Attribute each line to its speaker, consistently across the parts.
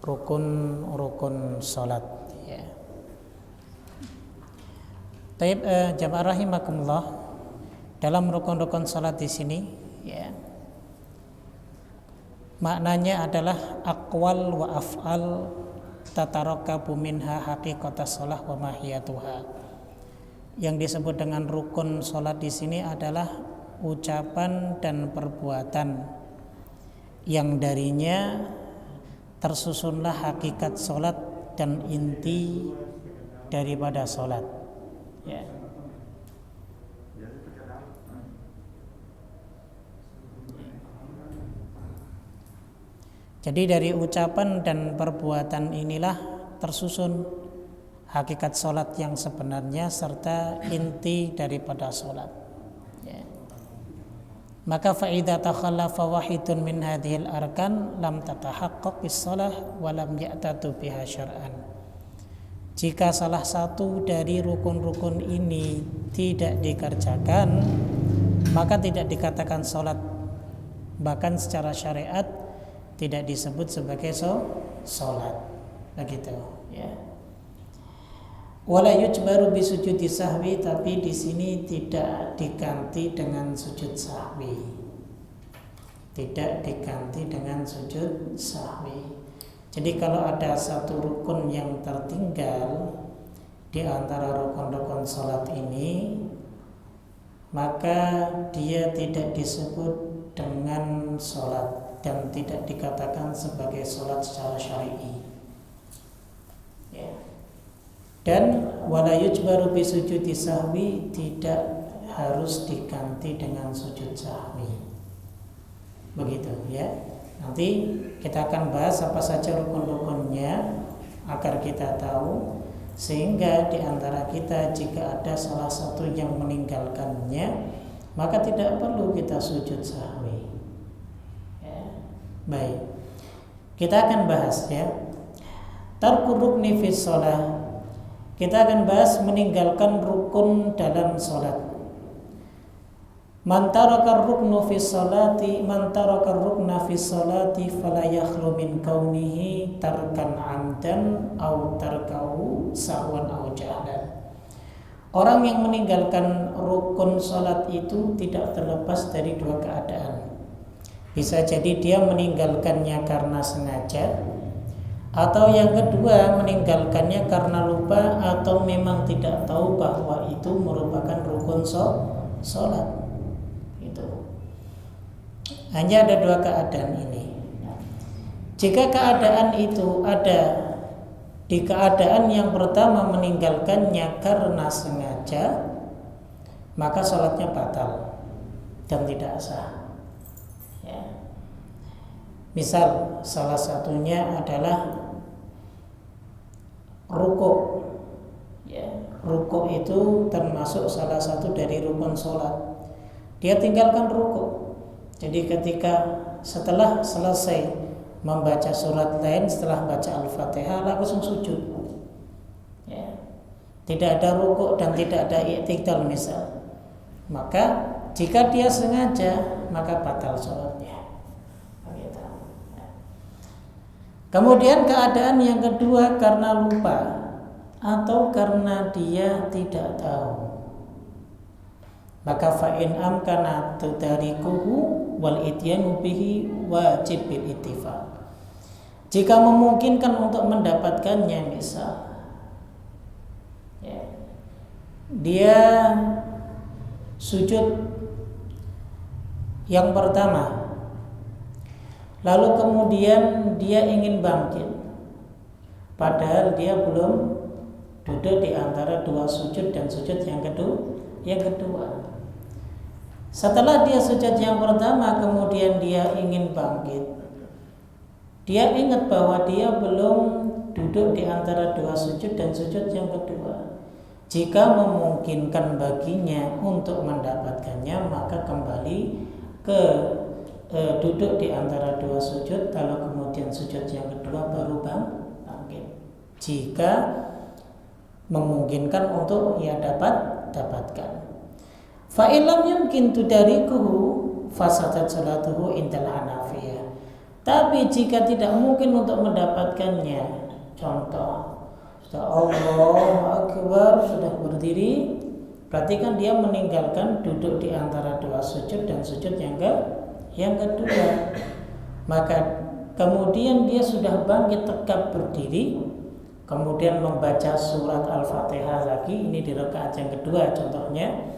Speaker 1: rukun salat ya. Taib jamaah rahimakumullah, dalam rukun-rukun salat di sini ya, maknanya adalah aqwal wa af'al tatarakabu minha haqiqatas shalah wa mahiyatuha. Yang disebut dengan rukun salat di sini adalah ucapan dan perbuatan yang darinya tersusunlah hakikat salat dan inti daripada salat ya. Jadi dari ucapan dan perbuatan inilah tersusun hakikat salat yang sebenarnya serta inti daripada salat ya. Maka fa idza takhallafa wahidun min hadhil arkan lam tatahaqqaqis shalah wa lam ya'tatu biha syar'an. Jika salah satu dari rukun-rukun ini tidak dikerjakan, maka tidak dikatakan salat, bahkan secara syariat tidak disebut sebagai salat begitu ya. Wala yujbaru bisujudi sahwi, tapi di sini tidak diganti dengan sujud sahwi. Tidak diganti dengan sujud sahwi. Jadi kalau ada satu rukun yang tertinggal di antara rukun-rukun salat ini, maka dia tidak disebut dengan salat dan tidak dikatakan sebagai salat secara syar'i. Ya. Dan wala yujbaru bi sujudi sahwi, tidak harus diganti dengan sujud sahwi. Begitu ya. Nanti kita akan bahas apa saja rukun-rukunnya agar kita tahu, sehingga di antara kita jika ada salah satu yang meninggalkannya, maka tidak perlu kita sujud sahwi. Ya. Baik. Kita akan bahas ya. Tarku rukni fi shalah. Kita akan bahas meninggalkan rukun dalam salat. Man taraka rukna fi sholati fala yakhlu min kaunihi tarkan amdan aw tarkahu sahwan aw jahlan. Orang yang meninggalkan rukun salat itu tidak terlepas dari dua keadaan. Bisa jadi dia meninggalkannya karena sengaja, atau yang kedua meninggalkannya karena lupa atau memang tidak tahu bahwa itu merupakan rukun salat. Itu. Hanya ada dua keadaan ini. Jika keadaan itu ada di keadaan yang pertama meninggalkannya karena sengaja, maka salatnya batal dan tidak sah. Ya. Misal salah satunya adalah rukuk ya. Rukuk itu termasuk salah satu dari rukun sholat. Dia tinggalkan rukuk. Jadi ketika setelah selesai membaca surat lain, setelah baca Al-Fatihah langsung sujud ya. Tidak ada rukuk dan tidak ada i'tidal misal, maka jika dia sengaja maka batal sholatnya. Kemudian keadaan yang kedua karena lupa atau karena dia tidak tahu, maka fa'in amkana tudarikuhu wal ityanu bihi wajib bil ittifaq. Jika memungkinkan untuk mendapatkannya, misal ya, dia sujud yang pertama, lalu kemudian dia ingin bangkit, padahal dia belum duduk di antara dua sujud dan sujud yang kedua. Setelah dia sujud yang pertama, kemudian dia ingin bangkit, dia ingat bahwa dia belum duduk di antara dua sujud dan sujud yang kedua. Jika memungkinkan baginya untuk mendapatkannya, maka kembali ke duduk di antara dua sujud, lalu kemudian sujud yang kedua baru bangkit. Jika memungkinkan untuk ia dapatkan. Fa illam yumkin tudarikuhu fasadat salatuhu indal Hanafiyah. Tapi jika tidak mungkin untuk mendapatkannya, contoh sudah Allahu Akbar, sudah berdiri, berarti kan dia meninggalkan duduk di antara dua sujud dan sujud yang kedua. Maka kemudian dia sudah bangkit tegap berdiri, kemudian membaca surat Al-Fatihah lagi, ini di rakaat yang kedua contohnya,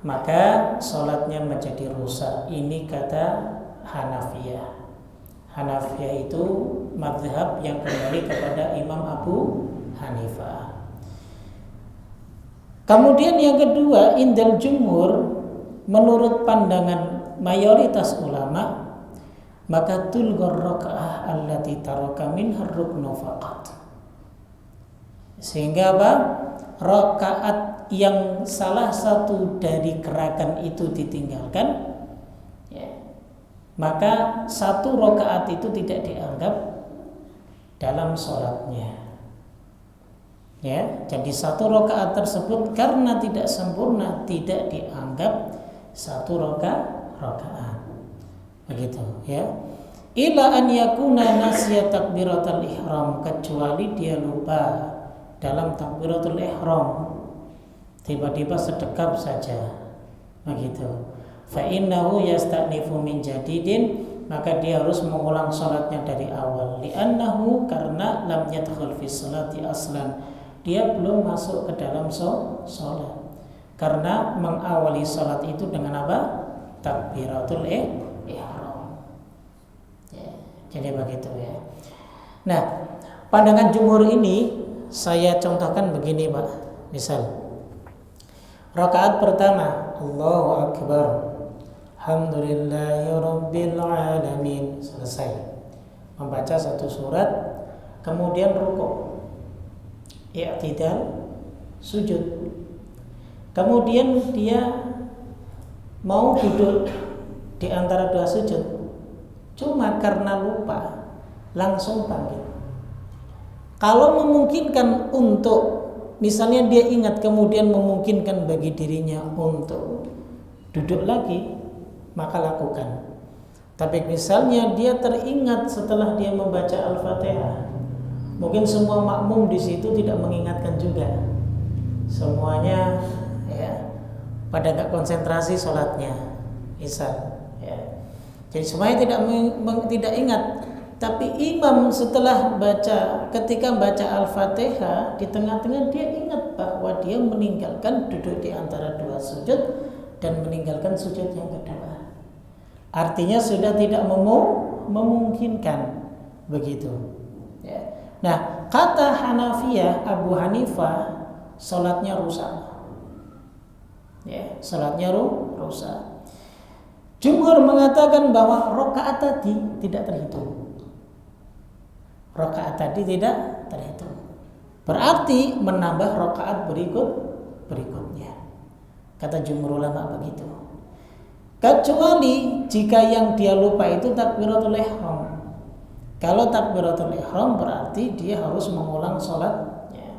Speaker 1: maka sholatnya menjadi rusak. Ini kata Hanafiyah. Hanafiyah itu mazhab yang kembali kepada Imam Abu Hanifah. Kemudian yang kedua, indal jumhur, menurut pandangan mayoritas ulama, maka tulghar rakaah allati taraka minha ruknu faqat. Sehingga apa? Rakaat yang salah satu dari gerakan itu ditinggalkan, ya, maka satu rakaat itu tidak dianggap dalam sholatnya. Ya, jadi satu rakaat tersebut karena tidak sempurna tidak dianggap satu rakaat. Begitu, ya. Ila an yakuna nasiya takbiratul ihram, kecuali dia lupa dalam takbiratul ihram, tiba-tiba sedekap saja, begitu. Fa innahu yasta'nifu min jadidin, maka dia harus mengulang salatnya dari awal. Li'annahu, karena lam yadkhul fi salati aslan, dia belum masuk ke dalam salat. Karena mengawali salat itu dengan apa? Takbiratul ihram. Ya, jadi begitu ya. Nah, pandangan jumhur ini saya contohkan begini, Pak. Misal rakaat pertama, Allahu Akbar, Alhamdulillahirabbil alamin, selesai membaca satu surat, kemudian rukuk, i'tidal, sujud, kemudian dia mau duduk di antara dua sujud, cuma karena lupa langsung bangkit. Kalau memungkinkan untuk, misalnya dia ingat kemudian memungkinkan bagi dirinya untuk duduk lagi, maka lakukan. Tapi misalnya dia teringat setelah dia membaca Al-Fatihah, mungkin semua makmum di situ tidak mengingatkan juga, semuanya ya pada nggak konsentrasi sholatnya, misal ya. Jadi semuanya tidak ingat. Tapi imam setelah ketika baca Al-Fatihah, di tengah-tengah dia ingat bahwa dia meninggalkan duduk di antara dua sujud dan meninggalkan sujud yang kedua. Artinya sudah tidak memungkinkan, begitu. Ya. Nah, kata Hanafiyah, Abu Hanifah, salatnya rusak. Ya, salatnya rusak. Jumhur mengatakan bahwa rakaat tadi tidak terhitung. Rakaat tadi tidak terhitung. Berarti menambah rakaat berikutnya. Kata jumhur ulama begitu. Kecuali jika yang dia lupa itu takbiratul ihram. Kalau takbiratul ihram berarti dia harus mengulang sholatnya.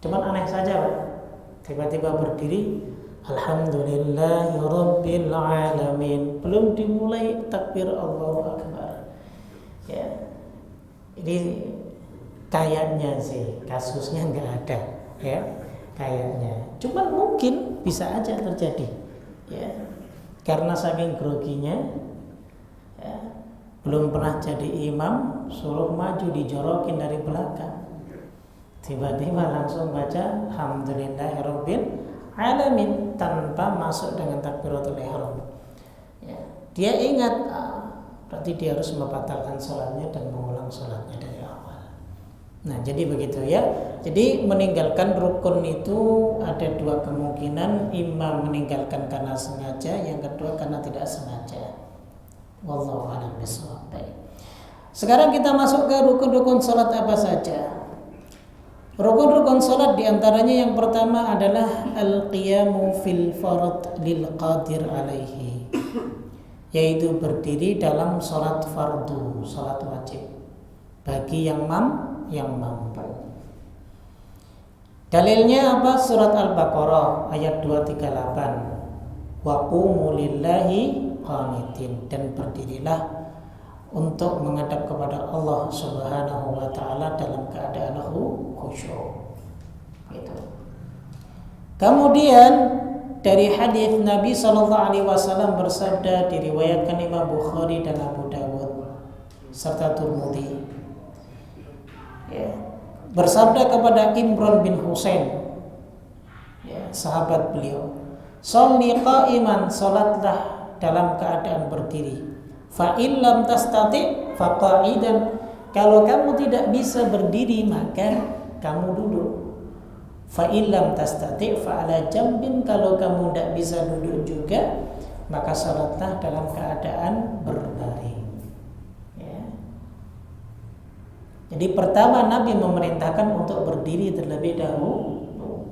Speaker 1: Cuman aneh saja, Pak. Tiba-tiba berdiri, Alhamdulillahirabbil alamin, belum dimulai takbir Allahu Akbar. Ya. Ini kayaknya sih kasusnya nggak ada, ya, kayaknya. Cuman mungkin bisa aja terjadi, ya, karena saking groginya, ya, belum pernah jadi imam, suruh maju dijorokin dari belakang, tiba-tiba langsung baca Alhamdulillahirabbil alamin tanpa masuk dengan takbiratul ihram. Ya, dia ingat. Berarti dia harus membatalkan sholatnya dan mengulang sholatnya dari awal. Nah, jadi begitu ya. Jadi meninggalkan rukun itu ada dua kemungkinan. Imam meninggalkan karena sengaja, yang kedua karena tidak sengaja. Wallahu a'lam bishawab. Sekarang kita masuk ke rukun-rukun sholat apa saja. Rukun-rukun sholat diantaranya yang pertama adalah al-qiyamu fil farad lil qadir alaihi, yaitu berdiri dalam sholat fardu, sholat wajib bagi yang mampu. Dalilnya apa? Surat Al-Baqarah ayat 238. Wa qumu lillahi qanitin, dan berdirilah untuk menghadap kepada Allah Subhanahu wa taala dalam keadaan khusyuk. Gitu. Kemudian dari hadis Nabi sallallahu alaihi wasallam bersabda, diriwayatkan Imam Bukhari dan Abu Dawud serta Tirmidzi. Ya. Bersabda kepada Imran bin Husain, ya, sahabat beliau, "Sholli qa'iman, salatlah dalam keadaan berdiri. Fa in lam tastati fa qa'idan." Kalau kamu tidak bisa berdiri maka kamu duduk. Fa in lam tastati fa ala jambin. Kalau kamu tidak bisa duduk juga maka salatlah dalam keadaan berbaring. Ya. Jadi pertama Nabi memerintahkan untuk berdiri terlebih dahulu,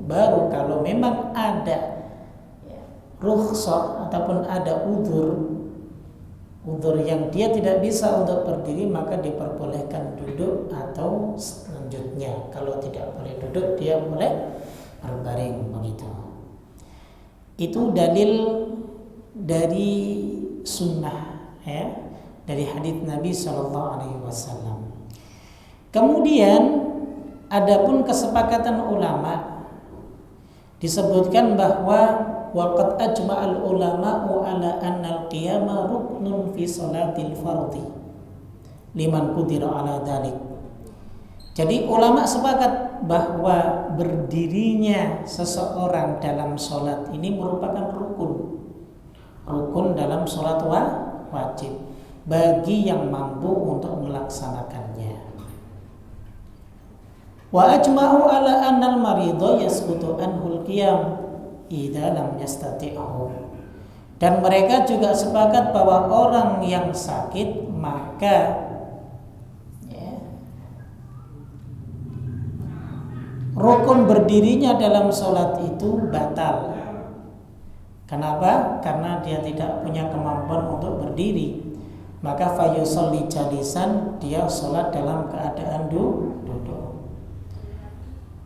Speaker 1: baru kalau memang ada rukhsah ataupun ada udzur yang dia tidak bisa untuk berdiri, maka diperbolehkan duduk atau selanjutnya kalau tidak boleh duduk dia boleh berbaring begitu. Itu dalil dari sunnah, ya, dari hadits Nabi Shallallahu Alaihi Wasallam. Kemudian adapun kesepakatan ulama disebutkan bahwa waqad ajma'al ulama'u ala anna al-qiyama ruknun fi salatil fardhi liman qudira ala dhalik. Jadi ulama sepakat bahwa berdirinya seseorang dalam salat ini merupakan rukun dalam salat wajib bagi yang mampu untuk melaksanakannya. Wa ajma'u ala anna al-maridha yasqutu anhu al-qiyam idza lam yastati'hu. Dan mereka juga sepakat bahwa orang yang sakit maka rukun berdirinya dalam sholat itu batal. Kenapa? Karena dia tidak punya kemampuan untuk berdiri. Maka fayusolli jalisan, dia sholat dalam keadaan duduk.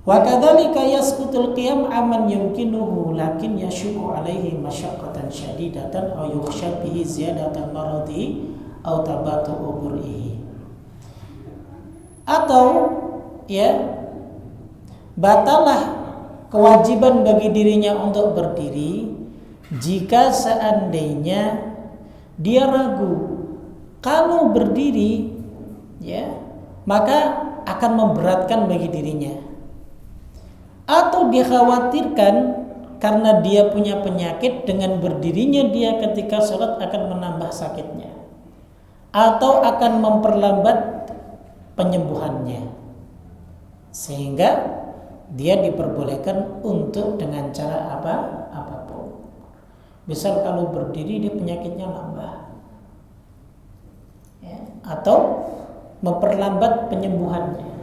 Speaker 1: Wa kadzalika yasqutul qiyam aman yumkinuhu lakin yashuqu alaihi masyaqqatan syadidatan aw yukhsha bihi ziyadatan maradi aw tabatu ubur'ihi. Atau batallah kewajiban bagi dirinya untuk berdiri jika seandainya dia ragu kalau berdiri maka akan memberatkan bagi dirinya, atau dikhawatirkan karena dia punya penyakit dengan berdirinya dia ketika sholat akan menambah sakitnya atau akan memperlambat penyembuhannya, sehingga dia diperbolehkan untuk dengan cara apapun. Misal kalau berdiri dia penyakitnya nambah, atau memperlambat penyembuhannya.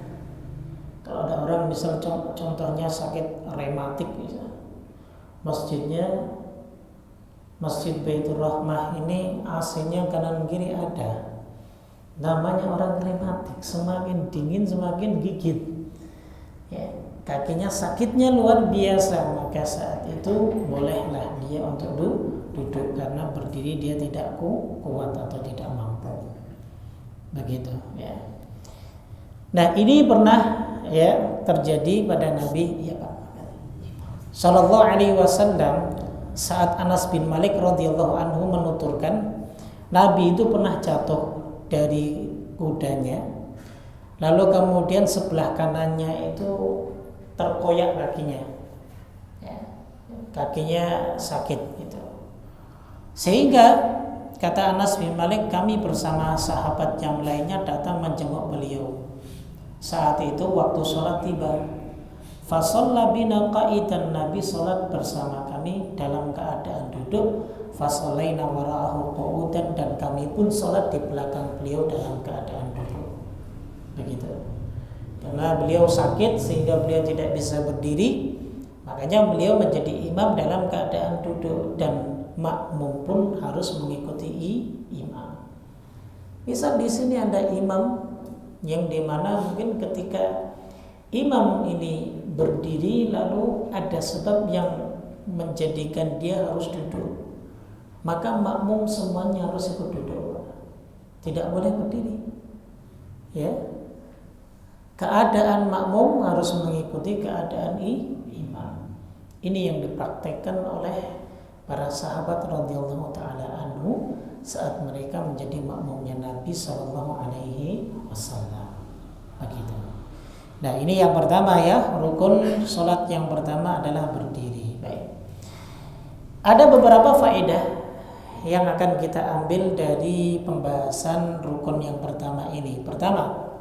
Speaker 1: Kalau ada orang misal contohnya sakit rematik, Masjid Baitur Rahmah ini AC-nya kanan kiri ada. Namanya orang rematik, semakin dingin semakin gigit. Kakinya sakitnya luar biasa, maka saat itu bolehlah dia untuk duduk karena berdiri dia tidak kuat atau tidak mampu. Begitu ya. Nah, ini pernah terjadi pada Nabi Sallallahu Alaihi Wasallam saat Anas bin Malik radhiyallahu anhu menuturkan Nabi itu pernah jatuh dari kudanya, lalu kemudian sebelah kanannya itu terkoyak kakinya sakit gitu. Sehingga kata Anas bin Malik, kami bersama sahabat yang lainnya datang menjenguk beliau. Saat itu waktu sholat tiba, fasalla bina qa'idan, Nabi sholat bersama kami dalam keadaan duduk, fasallaina wara'ahu qu'udan, dan kami pun sholat di belakang beliau dalam keadaan duduk. Begitu. Karena beliau sakit sehingga beliau tidak bisa berdiri, makanya beliau menjadi imam dalam keadaan duduk dan makmum pun harus mengikuti imam. Misal di sini ada imam yang dimana mungkin ketika imam ini berdiri lalu ada sebab yang menjadikan dia harus duduk, maka makmum semuanya harus ikut duduk. tidak boleh berdiri. Ya, keadaan makmum harus mengikuti keadaan imam. Ini yang dipraktekkan oleh para sahabat radhiyallahu taala anhu saat mereka menjadi makmumnya Nabi sallallahu alaihi wasallam. Begitu. Nah, ini yang pertama ya, rukun salat yang pertama adalah berdiri. Baik. Ada beberapa faedah yang akan kita ambil dari pembahasan rukun yang pertama ini. Pertama,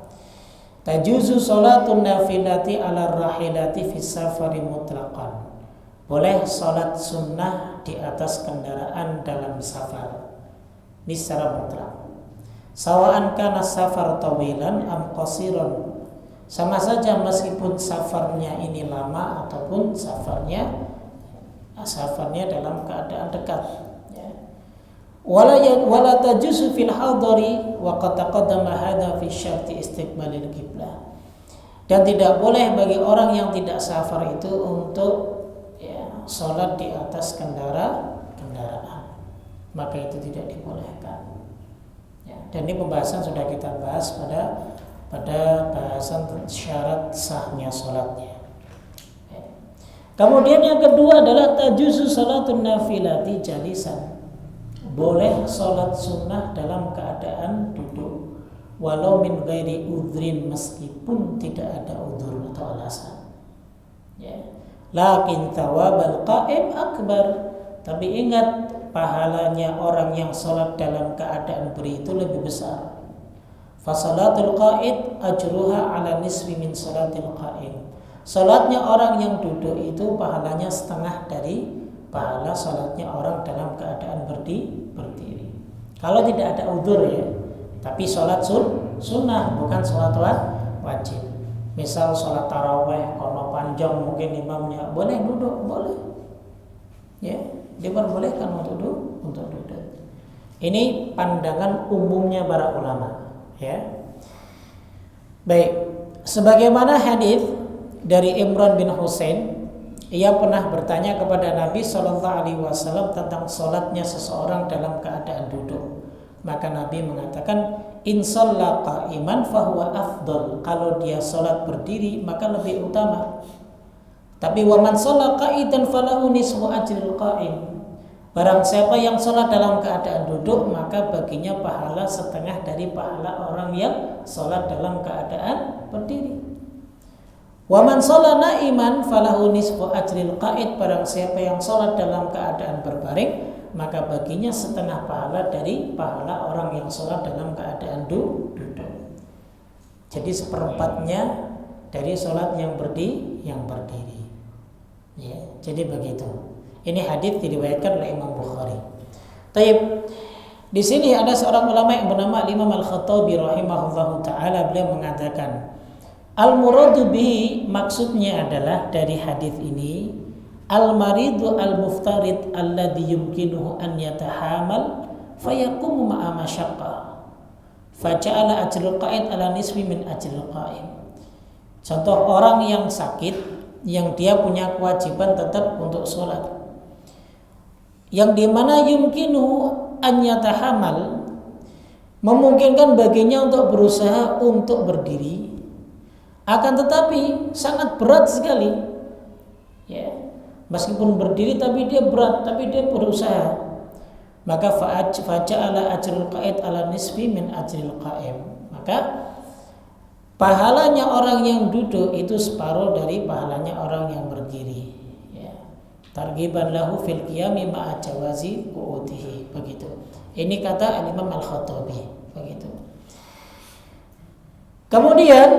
Speaker 1: tajuzu salatun nafilati ala rahilati fi safari mutlaqan. Boleh salat sunnah di atas kendaraan dalam safar. Ini secara mutlak. Sawa'an kana safar tawilan am qasiran. Sama saja meskipun safarnya ini lama ataupun safarnya dalam keadaan dekat. Wala tajuzu fil hadari wa qad taqaddama hadha fi syarti istiqbalil qiblah. Dan tidak boleh bagi orang yang tidak safar itu untuk salat di atas kendaraan, maka itu tidak dibolehkan. Dan ini pembahasan sudah kita bahas pada bahasan syarat sahnya salatnya. Kemudian yang kedua adalah tajuzu salatun nafilati jalisan. Boleh salat sunnah dalam keadaan duduk, walau min ghairi udhrin, meskipun tidak ada udhur atau alasan. Lakin thawabal qa'im akbar. Tapi ingat, pahalanya orang yang salat dalam keadaan berdiri itu lebih besar. Fasalatul qa'id ajruha ala nisfi min salatil qa'im. Salatnya orang yang duduk itu pahalanya setengah dari pahala salatnya orang dalam keadaan berdiri. Kalau tidak ada udzur ya, tapi salat sunnah bukan salat wajib. Misal salat tarawih kono panjang mungkin imamnya, boleh duduk, boleh. Ya, diperbolehkan untuk duduk. Ini pandangan umumnya para ulama, ya. Baik, sebagaimana hadis dari Imran bin Husain, ia pernah bertanya kepada Nabi sallallahu alaihi wasallam tentang salatnya seseorang dalam keadaan duduk. Maka Nabi mengatakan, in shalla qa'iman fahuwa afdal. Kalau dia salat berdiri maka lebih utama. Tapi wa man shalla qa'idan falahu nisfu ajril qa'im. Barang siapa yang salat dalam keadaan duduk, maka baginya pahala setengah dari pahala orang yang salat dalam keadaan berdiri. Wa man shalla na'iman falahu nisfu ajril qa'id. Barang siapa yang salat dalam keadaan berbaring, maka baginya setengah pahala dari pahala orang yang sholat dalam keadaan duduk. Jadi seperempatnya dari sholat yang berdiri. Ya, jadi begitu. Ini hadis diriwayatkan oleh Imam Bukhari. Taib. Di sini ada seorang ulama yang bernama Imam Al-Khattabi rahimahullahu taala. Beliau mengatakan, al-muradu bihi, maksudnya adalah dari hadis ini, al-maridu al-muftarid alladhi yumkinuhu an yatahamal fayaqumu ma'a masyaqqah faja'ala ajrul qa'id ala nisfi min ajril qa'im. Contoh orang yang sakit, yang dia punya kewajiban tetap untuk sholat, yang dimana yumkinuhu an yatahamal, memungkinkan baginya untuk berusaha untuk berdiri, akan tetapi sangat berat sekali, ya. Meskipun berdiri tapi dia berat, tapi dia berusaha. Maka faja'ala ajrul qa'id ala nisfi min ajril qa'im. Maka pahalanya orang yang duduk itu separuh dari pahalanya orang yang berdiri. Ya. Targhiban lahu fil qiyami ma'a jawazi qu'udihi. Begitu. Ini kata Imam Al-Khattabi. Begitu. Kemudian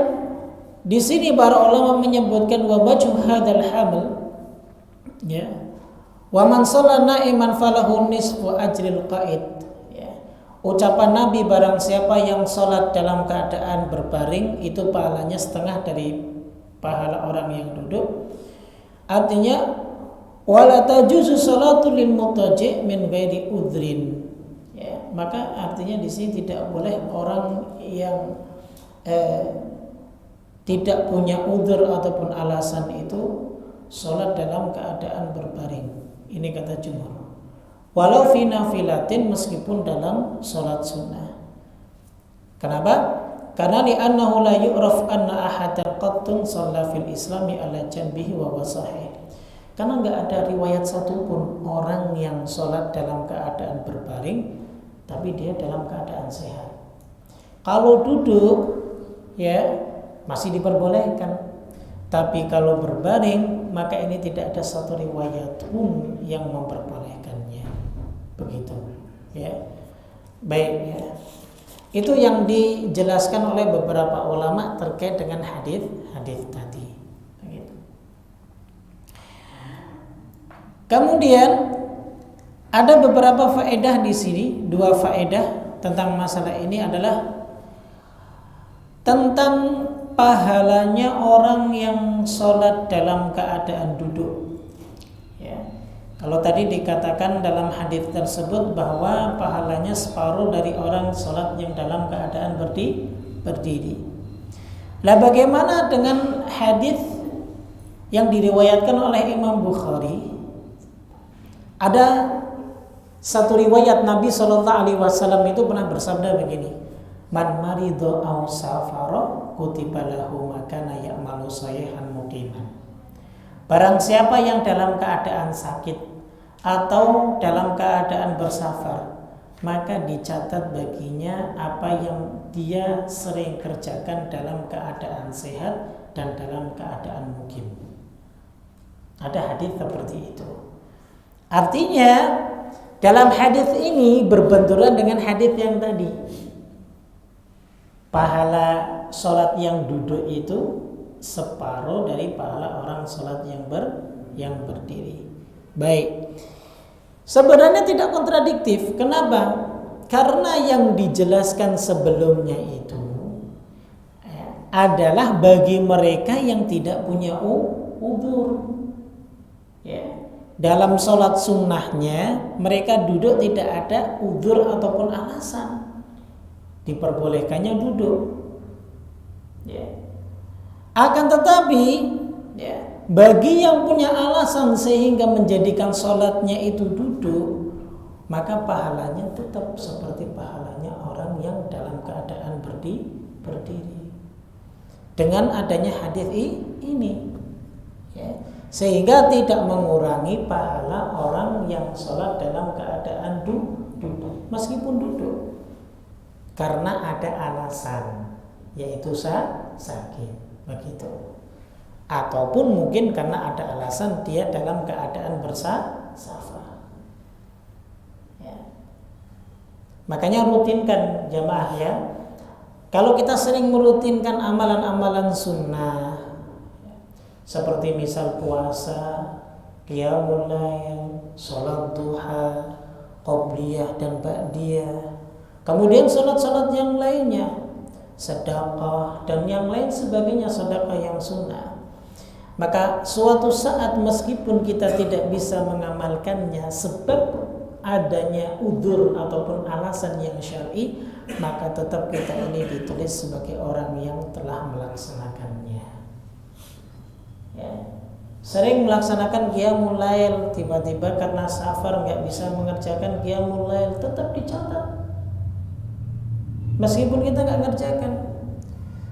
Speaker 1: di sini para ulama menyebutkan wa baju hadzal haml, ya, wa man shalla na'iman falahu nisfu ajril qa'id. Ya. Ucapan Nabi, barang siapa yang salat dalam keadaan berbaring itu pahalanya setengah dari pahala orang yang duduk. Artinya wala tajuzu salatu lil mutaji' min ghairi udhrin. Ya, maka artinya di sini tidak boleh orang yang tidak punya udhur ataupun alasan itu sholat dalam keadaan berbaring. Ini kata jumhur. Walau fi nafilatin, meskipun dalam sholat sunnah. Kenapa? Karena li'annahu la yu'raf anna ahadan qattun shalla fil islami ala janbihi wa wasahih. Karena nggak ada riwayat satupun orang yang sholat dalam keadaan berbaring tapi dia dalam keadaan sehat. Kalau duduk ya masih diperbolehkan. Tapi kalau berbaring maka ini tidak ada satu riwayat pun yang memperbolehkannya. Begitu ya. Baik ya. Itu yang dijelaskan oleh beberapa ulama terkait dengan hadis tadi. Begitu. Kemudian ada beberapa faedah di sini, 2 faedah tentang masalah ini adalah tentang pahalanya orang yang sholat dalam keadaan duduk. Ya. Kalau tadi dikatakan dalam hadis tersebut bahwa pahalanya separuh dari orang sholat yang dalam keadaan berdiri. Lah bagaimana dengan hadis yang diriwayatkan oleh Imam Bukhari? Ada satu riwayat Nabi SAW itu pernah bersabda begini, man marido aw safara kutiba lahu makana ya'malu sayhan muqiman. Barang siapa yang dalam keadaan sakit atau dalam keadaan bersafar, maka dicatat baginya apa yang dia sering kerjakan dalam keadaan sehat dan dalam keadaan mukim. Ada hadis seperti itu. Artinya dalam hadis ini berbenturan dengan hadis yang tadi. Pahala sholat yang duduk itu separuh dari pahala orang sholat yang berdiri. Baik. Sebenarnya tidak kontradiktif. Kenapa? Karena yang dijelaskan sebelumnya itu adalah bagi mereka yang tidak punya udzur. Ya. Dalam sholat sunnahnya mereka duduk tidak ada udzur ataupun alasan. Diperbolehkannya duduk. Ya. Akan tetapi ya, bagi yang punya alasan sehingga menjadikan sholatnya itu duduk, maka pahalanya tetap seperti pahalanya orang yang dalam keadaan berdiri. Dengan adanya hadis ini ya, sehingga tidak mengurangi pahala orang yang sholat dalam keadaan duduk meskipun duduk, karena ada alasan, yaitu sakit begitu, ataupun mungkin karena ada alasan dia dalam keadaan bersafar ya. Makanya rutinkan jamaah ya. Kalau kita sering merutinkan amalan-amalan sunnah seperti misal puasa, qiyamul lail, sholat duha, qobliyah dan ba'diyah, kemudian sholat-sholat yang lainnya, sedekah dan yang lain sebagainya, sedekah yang sunnah, maka suatu saat meskipun kita tidak bisa mengamalkannya sebab adanya udzur ataupun alasan yang syar'i, maka tetap kita ini ditulis sebagai orang yang telah melaksanakannya ya. Sering melaksanakan qiyamul lail, tiba-tiba karena safar nggak bisa mengerjakan qiyamul lail, tetap dicatat meskipun kita nggak ngerjakan.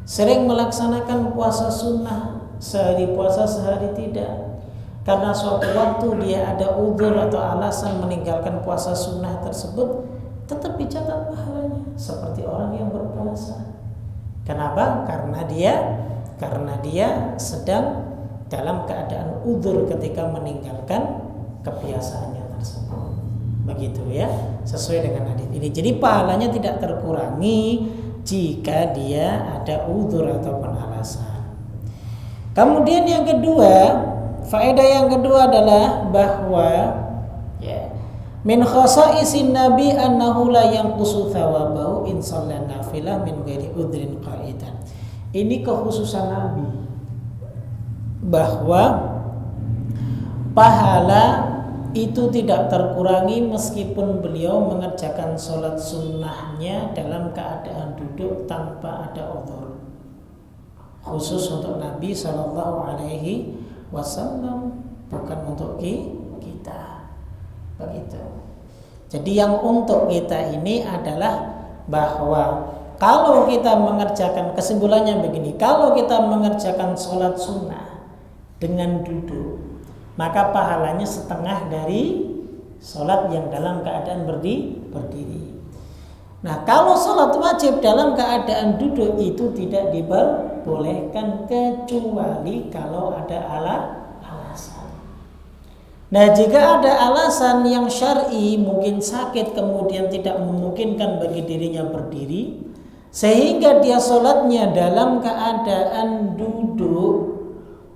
Speaker 1: Sering melaksanakan puasa sunnah, sehari puasa sehari tidak, karena suatu waktu dia ada udzur atau alasan meninggalkan puasa sunnah tersebut, tetap dicatat pahalanya seperti orang yang berpuasa. Kenapa? Karena dia sedang dalam keadaan udzur ketika meninggalkan kebiasaannya tersebut. Begitu ya, sesuai dengan hadis ini. Jadi pahalanya tidak terkurangi jika dia ada udzur ataupun alasan. Kemudian yang kedua, faedah yang kedua adalah bahwa ya, min khasaisin nabi annahu la yanqusu thawabahu in shalla nafilah min ghairi udhrin qaidan. Ini kekhususan Nabi, bahwa pahala itu tidak terkurangi meskipun beliau mengerjakan sholat sunnahnya dalam keadaan duduk tanpa ada udhur. Khusus untuk Nabi Shallallahu Alaihi Wasallam, bukan untuk kita. Begitu. Jadi yang untuk kita ini adalah bahwa kalau kita mengerjakan, kesimpulannya begini, kalau kita mengerjakan sholat sunnah dengan duduk, maka pahalanya setengah dari sholat yang dalam keadaan berdiri. Nah, kalau sholat wajib dalam keadaan duduk itu tidak diperbolehkan kecuali kalau ada alasan. Nah, jika ada alasan yang syar'i, mungkin sakit kemudian tidak memungkinkan bagi dirinya berdiri, sehingga dia sholatnya dalam keadaan duduk,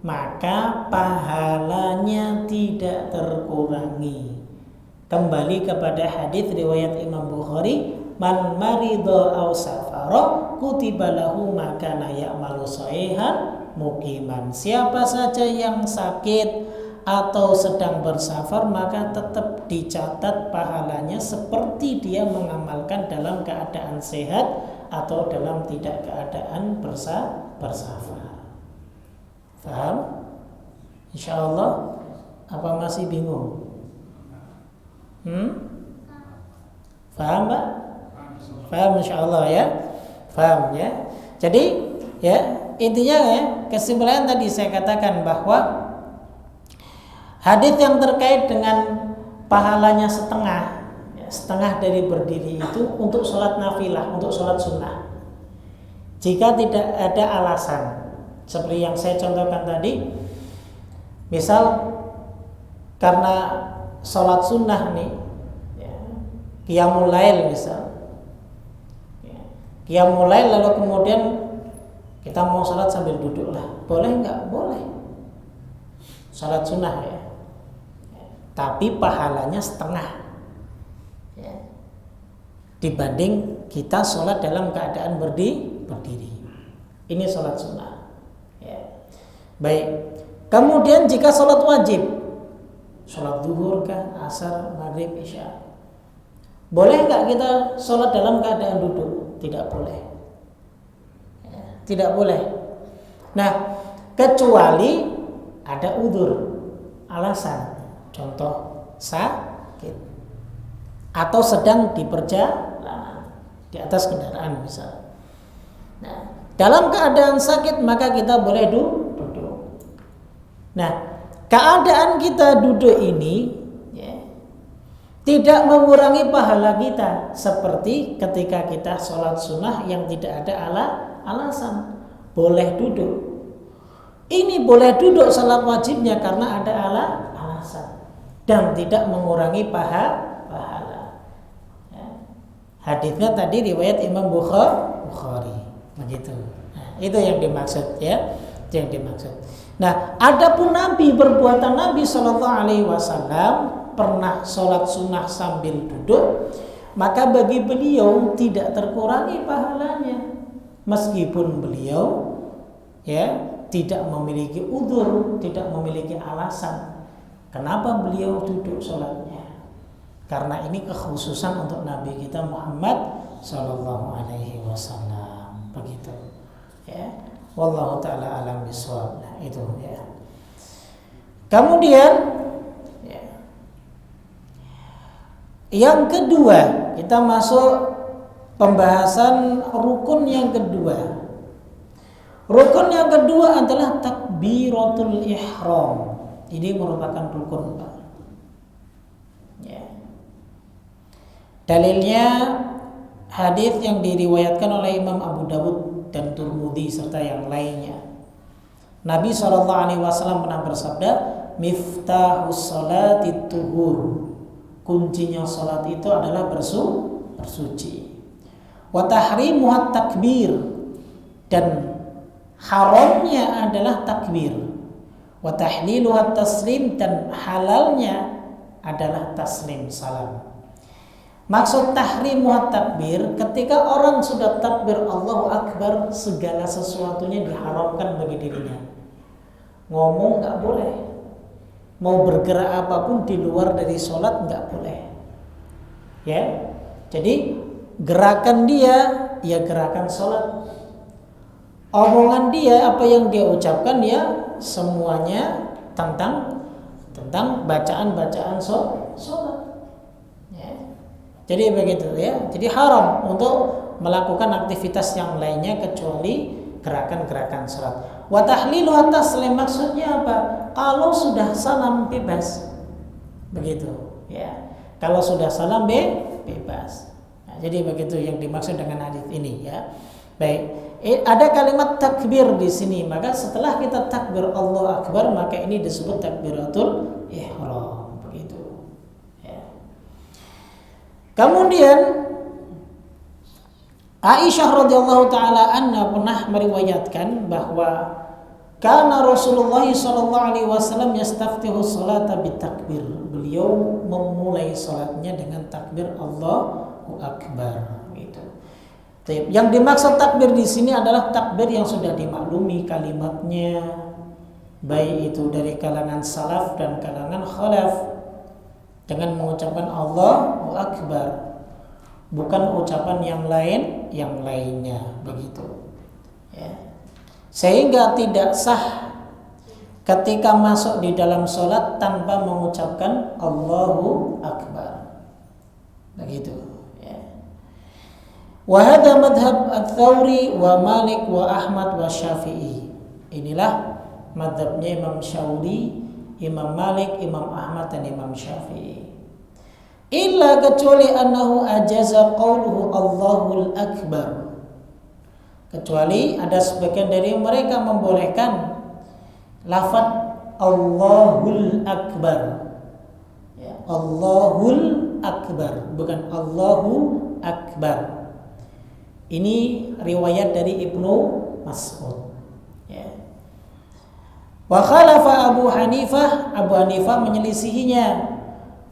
Speaker 1: maka pahalanya tidak terkurangi. Kembali kepada hadis riwayat Imam Bukhari, man maridha aw safara kutiba lahu ma kana ya'malu sahihan muqiman. Siapa saja yang sakit atau sedang bersafar, maka tetap dicatat pahalanya seperti dia mengamalkan dalam keadaan sehat atau dalam tidak keadaan bersafar. Paham? Insyaallah. Apa masih bingung? Paham, Pak? Paham insyaallah ya. Paham ya. Jadi ya, intinya ya, kesimpulan tadi saya katakan bahwa hadis yang terkait dengan pahalanya setengah dari berdiri itu untuk sholat nafilah, untuk sholat sunnah. Jika tidak ada alasan, seperti yang saya contohkan tadi, misal karena sholat sunnah nih, qiyamul lail misal, qiyamul lail lalu kemudian kita mau sholat sambil duduk lah, boleh nggak? Boleh. Sholat sunnah ya. Tapi pahalanya setengah ya, dibanding kita sholat dalam keadaan berdiri. Ini sholat sunnah ya. Baik. Kemudian jika sholat wajib, sholat zuhur kah, asar, maghrib, isya, boleh nggak kita sholat dalam keadaan duduk? Tidak boleh ya, tidak boleh. Nah, kecuali ada udzur, alasan. Contoh sakit atau sedang di perjalanan di atas kendaraan misal. Nah, dalam keadaan sakit maka kita boleh duduk. Nah, keadaan kita duduk ini ya, tidak mengurangi pahala kita seperti ketika kita sholat sunnah yang tidak ada alasan, boleh duduk. Ini boleh duduk sholat wajibnya karena ada alasan dan tidak mengurangi pahala. Ya. Hadisnya tadi riwayat Imam Bukhari, begitu. Nah, itu yang dimaksud ya, itu yang dimaksud. Nah, adapun Nabi, perbuatan Nabi Shallallahu Alaihi Wasallam pernah sholat sunnah sambil duduk, maka bagi beliau tidak terkurangi pahalanya, meskipun beliau ya tidak memiliki udzur, tidak memiliki alasan. Kenapa beliau duduk sholatnya? Karena ini kekhususan untuk Nabi kita Muhammad Sallallahu Alaihi Wasallam, begitu. Ya, wallahu taala alam bisawab. Nah, itu ya. Kemudian, ya, yang kedua kita masuk pembahasan rukun yang kedua. Rukun yang kedua adalah takbiratul ihram. Ini merupakan rukun. Ya. Dalilnya hadis yang diriwayatkan oleh Imam Abu Dawud dan Tirmidzi serta yang lainnya. Nabi SAW pernah bersabda, "Miftahus sholati tuhur." Kuncinya salat itu adalah bersuci. Wa tahrimuhat takbir, dan haramnya adalah takbir. Wa tahliluhat taslim, dan halalnya adalah taslim, salam. Maksud tahrimuhat takbir, ketika orang sudah takbir Allahu Akbar, segala sesuatunya diharamkan bagi dirinya. Ngomong nggak boleh, mau bergerak apapun di luar dari sholat nggak boleh. Ya, jadi gerakan dia, ya gerakan sholat. Omongan dia, apa yang dia ucapkan, ya semuanya tentang bacaan-bacaan sholat. Ya. Jadi begitu ya. Jadi haram untuk melakukan aktivitas yang lainnya kecuali gerakan-gerakan salat. Wa tahlilu taslim maksudnya apa? Kalau sudah salam bebas. Begitu, ya. Kalau sudah salam bebas. Nah, jadi begitu yang dimaksud dengan hadis ini, ya. Baik. Ada kalimat takbir di sini, maka setelah kita takbir Allahu Akbar, maka ini disebut takbiratul ihram. Begitu. Ya. Kemudian Aisyah radhiyallahu taala anha pernah meriwayatkan bahwa karena Rasulullah sallallahu alaihi wasallam yastaftihu sholata bitakbir. Beliau memulai salatnya dengan takbir Allahu Akbar gitu. Yang dimaksud takbir di sini adalah takbir yang sudah dimaklumi kalimatnya, baik itu dari kalangan salaf dan kalangan khalaf, dengan mengucapkan Allahu Akbar. Bukan ucapan yang lainnya begitu, ya. Sehingga tidak sah ketika masuk di dalam sholat tanpa mengucapkan Allahu Akbar, begitu, ya. Wa hadha madhab Ats-Tsauri wa Malik wa Ahmad wa Syafi'i. Inilah madhabnya Imam Syafi'i, Imam Malik, Imam Ahmad dan Imam Syafi'i. Illa kecuali annahu ajaza qawluhu Allahul Akbar. Kecuali ada sebagian dari mereka membolehkan lafaz Allahul Akbar. Ya, Allahul Akbar, bukan Allahu Akbar. Ini riwayat dari Ibnu Mas'ud. Ya. Wa khalafa Abu Hanifah menyelisihinya.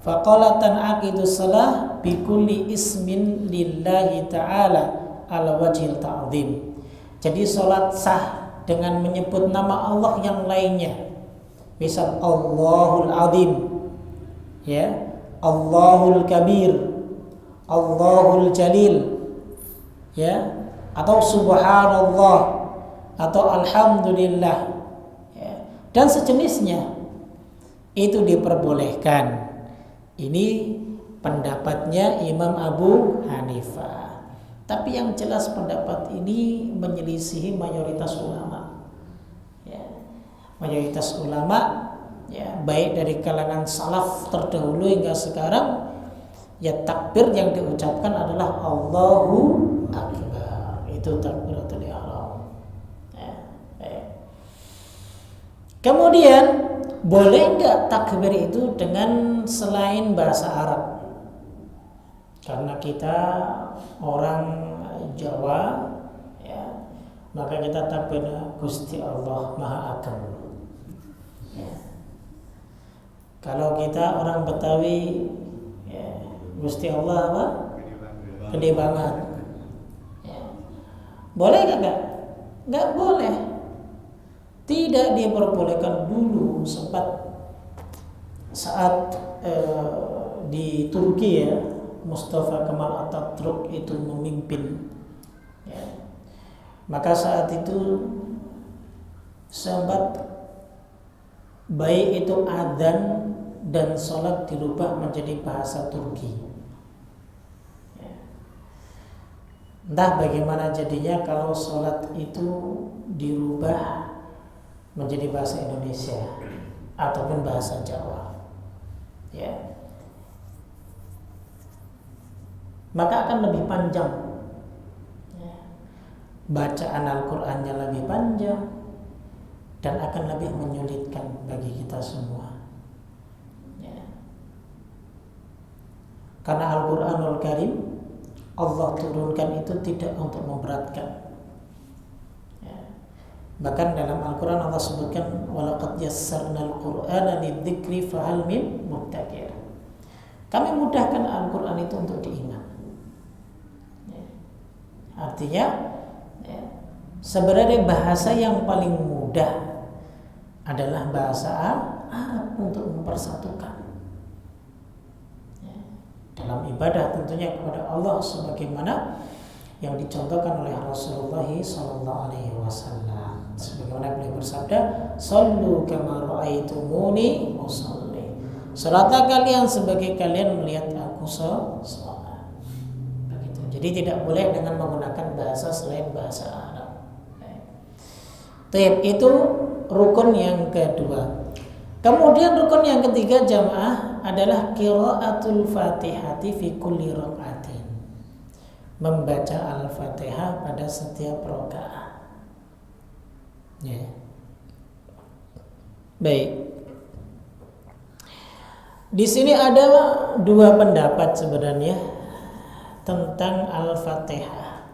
Speaker 1: Faqala tan'aqidu salah bi kulli ismin lillahi ta'ala ala wajhil ta'zim. Jadi salat sah dengan menyebut nama Allah yang lainnya. Misal Allahul Azim, ya, Allahul Kabir, Allahul Jalil, ya, atau Subhanallah, atau Alhamdulillah, ya, dan sejenisnya. Itu diperbolehkan. Ini pendapatnya Imam Abu Hanifah. Tapi yang jelas pendapat ini menyelisihi mayoritas ulama. Ya. Mayoritas ulama, ya, baik dari kalangan salaf terdahulu hingga sekarang, ya takbir yang diucapkan adalah Allahu Akbar. Itu takbiratul ihram. Ya. Kemudian boleh enggak takbir itu dengan selain bahasa Arab? Karena kita orang Jawa, ya, maka kita takbir Gusti Allah Maha Ageng. Ya. Kalau kita orang Betawi, ya, Gusti Allah apa? Gede banget. Ya. Boleh enggak? Enggak boleh. Tidak diperbolehkan. Dulu sempat saat di Turki, ya, Mustafa Kemal Atatürk itu memimpin, ya. Maka saat itu sempat baik itu adzan dan sholat dirubah menjadi bahasa Turki, ya. Entah bagaimana jadinya kalau sholat itu dirubah menjadi bahasa Indonesia ataupun bahasa Jawa, ya, maka akan lebih panjang, ya. Bacaan Al-Qur'annya lebih panjang dan akan lebih menyulitkan bagi kita semua, ya. Karena Al-Qur'anul Karim Allah turunkan itu tidak untuk memberatkan. Bahkan dalam Al-Quran Allah sebutkan walaqad yassarnal Qur'ana lidzikri fahal min muddakir. Kami mudahkan Al-Quran itu untuk diingat, ya. Artinya, ya, sebenarnya bahasa yang paling mudah adalah bahasa Arab untuk mempersatukan, ya, dalam ibadah tentunya kepada Allah sebagaimana yang dicontohkan oleh Rasulullah SAW. Sebagaimana beliau bersabda, "Shallu kama ra'aitumuni usalli." Salatlah kalian sebagai kalian melihat aku salat. Begitu. Jadi tidak boleh dengan menggunakan bahasa selain bahasa Arab. Itu rukun yang kedua. Kemudian rukun yang ketiga jamaah adalah qiraatul Fatihati fi kulli rakaatin. Membaca Al-Fatihah pada setiap rakaat. Ya. Baik. Di sini ada dua pendapat sebenarnya tentang Al-Fatihah.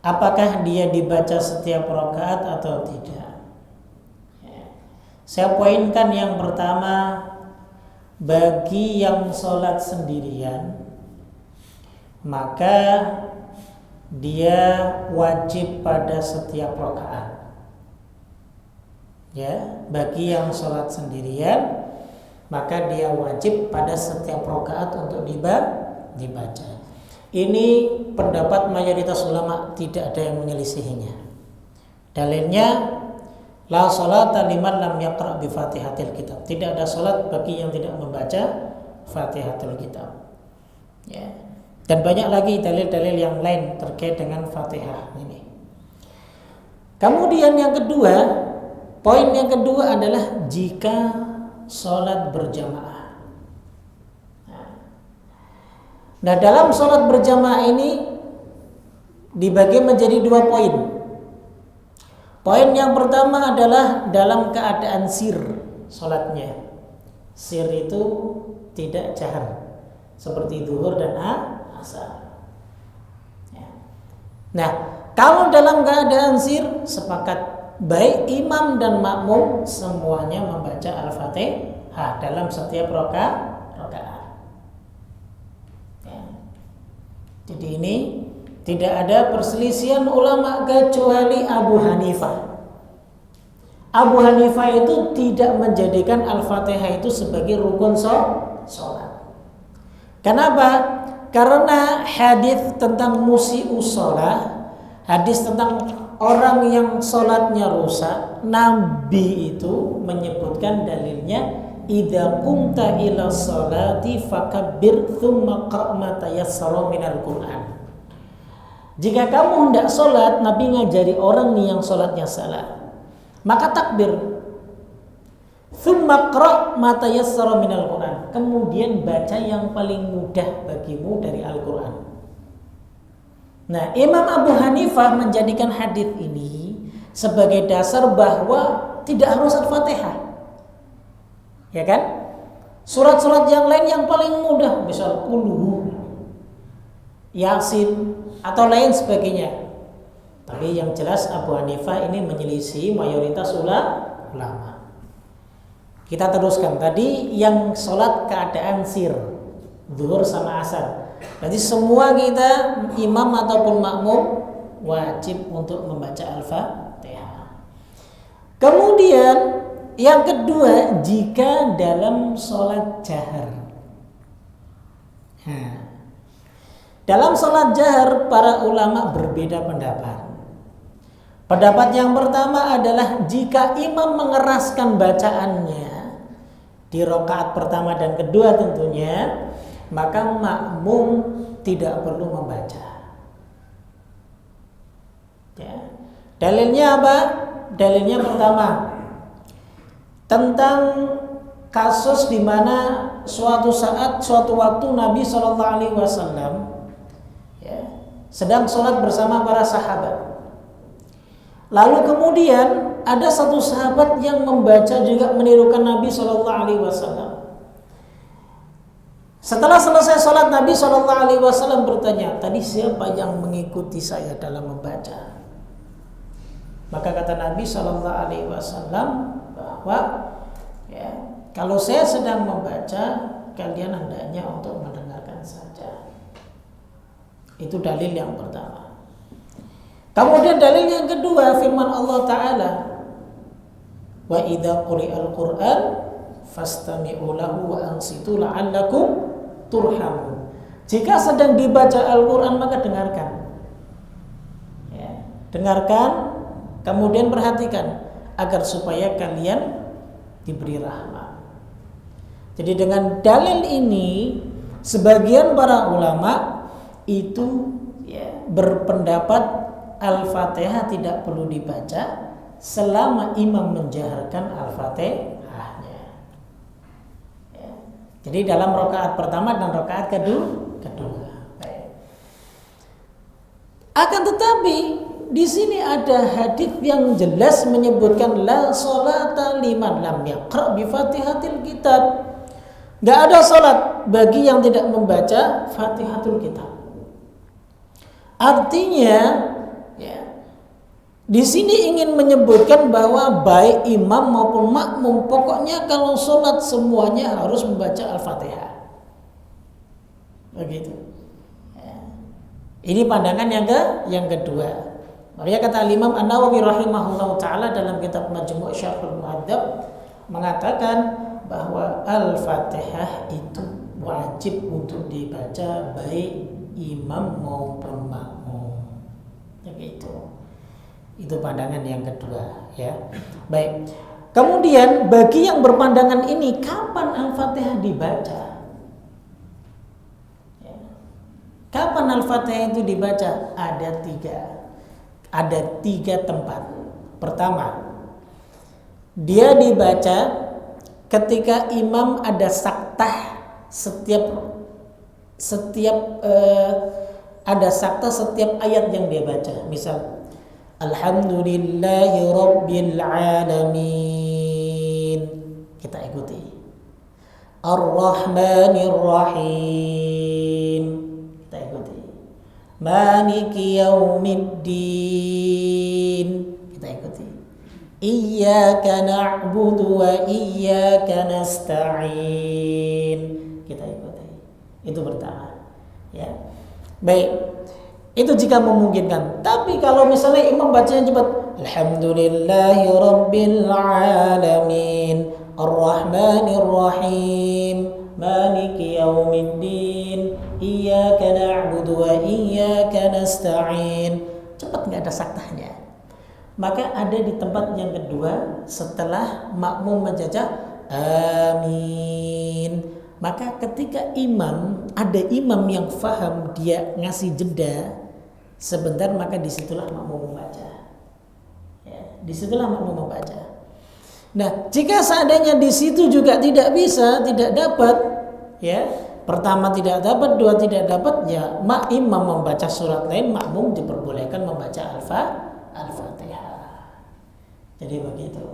Speaker 1: Apakah dia dibaca setiap rakaat atau tidak? Saya poinkan yang pertama, bagi yang sholat sendirian maka dia wajib pada setiap rakaat. Ya, bagi yang sholat sendirian maka dia wajib pada setiap rakaat untuk dibaca. Ini pendapat mayoritas ulama, tidak ada yang menyelisihinya. Dalilnya la sholata liman lam yaqra bi Fatihatil Kitab. Tidak ada salat bagi yang tidak membaca Fatihatul Kitab. Ya. Dan banyak lagi dalil-dalil yang lain terkait dengan Fatihah ini. Kemudian yang kedua, poin yang kedua adalah jika salat berjamaah. Nah, dalam salat berjamaah ini dibagi menjadi dua poin. Poin yang pertama adalah dalam keadaan sir sholatnya. Sir itu tidak jahar, seperti zuhur dan asar. Ya. Nah, kalau dalam keadaan sir, sepakat baik imam dan makmum semuanya membaca Al-Fatihah dalam setiap rakaat. Ya. Jadi ini tidak ada perselisihan ulama kecuali Abu Hanifah. Abu Hanifah itu tidak menjadikan Al-Fatihah itu sebagai rukun sholat. Kenapa? Karena hadis tentang musi'us shalah, hadis tentang orang yang sholatnya rusak, Nabi itu menyebutkan dalilnya idza qumta ila sholati fakabbir tsumma qra' ma tayassara minal Qur'an. Jika kamu hendak sholat, Nabi ngajari orang nih yang sholatnya salah, maka takbir. Tsumma qra' ma tayassara minal Qur'an. Kemudian baca yang paling mudah bagimu dari Al-Qur'an. Nah, Imam Abu Hanifah menjadikan hadis ini sebagai dasar bahwa tidak harus Al-Fatihah. Ya kan? Surat-surat yang lain yang paling mudah, misal Qul, Yasin atau lain sebagainya. Tapi yang jelas Abu Hanifah ini menyelisih mayoritas ulama. Kita teruskan tadi yang sholat keadaan sir, zuhur sama asar. Berarti semua kita imam ataupun makmum wajib untuk membaca Al-Fatihah. Kemudian yang kedua, jika dalam sholat jahar. Dalam sholat jahar para ulama berbeda pendapat. Pendapat yang pertama adalah jika imam mengeraskan bacaannya di rakaat pertama dan kedua tentunya, maka makmum tidak perlu membaca. Ya. Dalilnya apa? Dalilnya pertama tentang kasus di mana suatu saat, suatu waktu Nabi SAW sedang sholat bersama para sahabat. Lalu kemudian ada satu sahabat yang membaca juga menirukan Nabi SAW. Setelah selesai sholat, Nabi SAW bertanya, tadi siapa yang mengikuti saya dalam membaca? Maka kata Nabi SAW bahwa kalau saya sedang membaca, kalian hendaknya untuk mendengarkan saja. Itu dalil yang pertama. Kemudian dalil yang kedua, firman Allah Ta'ala, wa idza quri'al Qur'an fastami'u lahu wa ansitu la'allakum turhamun. Jika sedang dibaca Al-Quran maka dengarkan. Ya, dengarkan, kemudian perhatikan agar supaya kalian diberi rahmat. Jadi dengan dalil ini sebagian para ulama itu ya, berpendapat Al-Fatihah tidak perlu dibaca selama imam menjaharkan Al-Fatihahnya. Ya. Jadi dalam rakaat pertama dan rakaat kedua. Akan tetapi di sini ada hadis yang jelas menyebutkan la sholata liman lam yaqra bi Fatihatil Kitab. Gak ada salat bagi yang tidak membaca Fatihatul Kitab. Artinya, ya, di sini ingin menyebutkan bahwa baik imam maupun makmum pokoknya kalau salat semuanya harus membaca Al-Fatihah. Begitu. Ya. Ini pandangan yang kedua. Makanya kata Imam An-Nawawi rahimahullah taala dalam kitab Majmu' Syarhul Muhadzab mengatakan bahwa Al-Fatihah itu wajib untuk dibaca baik imam maupun makmum. Begitu. Itu pandangan yang kedua, ya. Baik. Kemudian bagi yang berpandangan ini, kapan Al-Fatihah dibaca? Ya. Kapan Al-Fatihah itu dibaca? Ada tiga tempat. Pertama, dia dibaca ketika imam ada saktah setiap ada saktah setiap ayat yang dia baca. Misal Alhamdulillahi Rabbil Alamin, kita ikuti. Ar-Rahmanir Rahim, kita ikuti. Maliki Yaumiddin, kita ikuti. Iyyaka na'budu wa iyyaka nasta'in, kita ikuti. Itu pertama, ya. Baik. Itu jika memungkinkan. Tapi kalau misalnya imam bacanya cepat, Alhamdulillahi Rabbil Alamin, Ar-Rahmanir Rahim, Maliki Yaumiddin, Iyyaka na'budu wa iyyaka nasta'in. Cepat, nggak ada saktahnya. Maka ada di tempat yang kedua setelah makmum menjajah amin. Maka ketika ada imam yang faham, dia ngasih jeda sebentar, maka disitulah makmum membaca. Ya, disitulah makmum membaca. Nah, jika seandainya di situ juga tidak bisa, tidak dapat, ya, pertama tidak dapat, dua tidak dapat, ya imam membaca surat lain, makmum diperbolehkan membaca Al-Fatihah. Jadi begitu,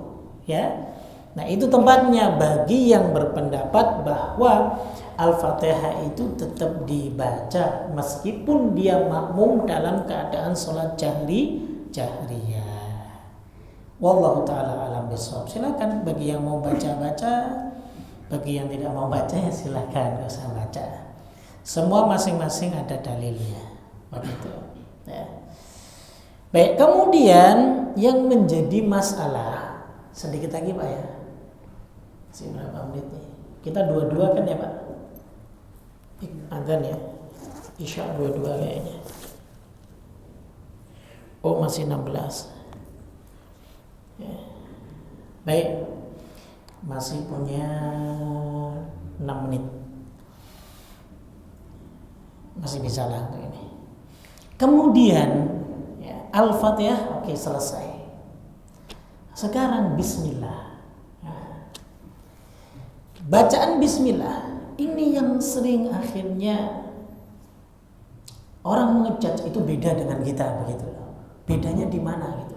Speaker 1: ya. Nah, itu tempatnya bagi yang berpendapat bahwa Al-Fatihah itu tetap dibaca meskipun dia makmum dalam keadaan sholat jahriyah. Wallahu ta'ala alam bishawab. Silakan bagi yang mau baca-baca, bagi yang tidak mau baca ya silakan, nggak usah baca. Semua masing-masing ada dalilnya. Begitu, ya. Baik, kemudian yang menjadi masalah sedikit lagi Pak ya. Masih berapa menit nih? Kita dua-dua kan ya Pak? Azan ya? Isya dua-dua kayaknya. Oh masih 16. Ya. Baik, masih punya 6 menit. Masih bisa lah untuk ini. Kemudian Al-Fatihah, oke, selesai. Sekarang Bismillah. Bacaan Bismillah ini yang sering akhirnya orang mengejudge itu beda dengan kita, begitu. Bedanya di mana gitu?